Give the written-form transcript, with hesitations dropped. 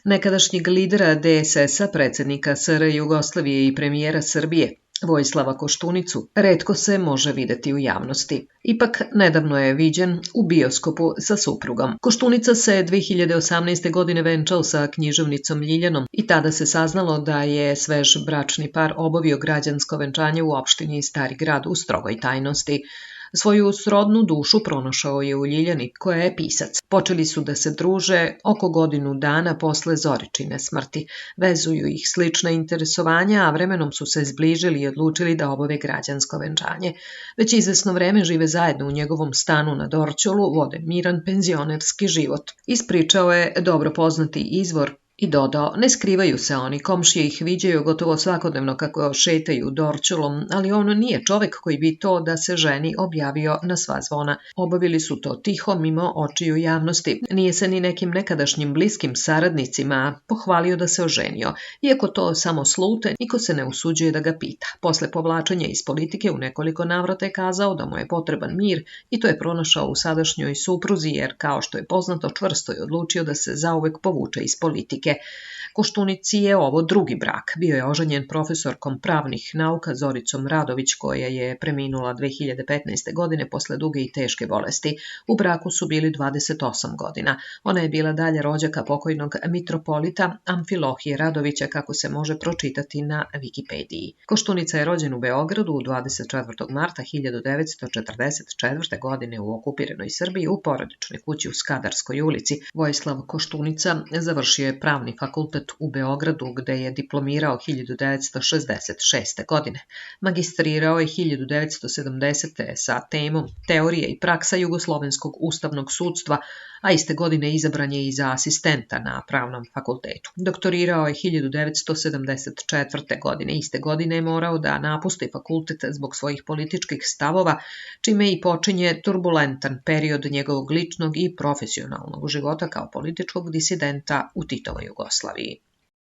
nekadašnjeg lidera DSS-a, predsjednika SR Jugoslavije i premijera Srbije, Vojislava Koštunicu, retko se može videti u javnosti. Ipak, nedavno je viđen u bioskopu sa suprugom. Koštunica se 2018. godine venčao sa književnicom Ljiljanom i tada se saznalo da je svež bračni par obavio građansko venčanje u opštini Stari Grad u strogoj tajnosti. Svoju srodnu dušu pronašao je u Ljiljani, koja je pisac. Počeli su da se druže oko godinu dana posle Zoričine smrti. Vezuju ih slična interesovanja, a vremenom su se zbližili i odlučili da obave građansko venčanje. Već izvesno vreme žive zajedno u njegovom stanu na Dorćolu, vode miran penzionerski život. Ispričao je dobro poznati izvor i dodao, ne skrivaju se oni, komšije ih viđaju gotovo svakodnevno kako šetaju Dorćolom, ali on nije čovek koji bi to da se ženi objavio na sva zvona. Obavili su to tiho, mimo očiju javnosti. Nije se ni nekim nekadašnjim bliskim saradnicima pohvalio da se oženio. Iako to samo slute, niko se ne usuđuje da ga pita. Posle povlačenja iz politike u nekoliko navrata je kazao da mu je potreban mir i to je pronašao u sadašnjoj supruzi jer, kao što je poznato, čvrsto je odlučio da se zauvek povuče iz politike. Koštunici je ovo drugi brak. Bio je oženjen profesorkom pravnih nauka Zoricom Radović, koja je preminula 2015. godine posle duge i teške bolesti. U braku su bili 28 godina. Ona je bila dalje rođaka pokojnog mitropolita Amfilohije Radovića, kako se može pročitati na Wikipediji. Koštunica je rođen u Beogradu 24. marta 1944. godine u okupiranoj Srbiji u porodičnoj kući u Skadarskoj ulici. Vojislav Koštunica završio je pravni fakultet u Beogradu, gde je diplomirao 1966. godine. Magistrirao je 1970. sa temom Teorije i praksa jugoslovenskog ustavnog sudstva, a iste godine izabran je i za asistenta na pravnom fakultetu. Doktorirao je 1974. godine. Iste godine je morao da napusti fakultet zbog svojih političkih stavova, čime i počinje turbulentan period njegovog ličnog i profesionalnog života kao političkog disidenta u Titovoj Jugoslaviji.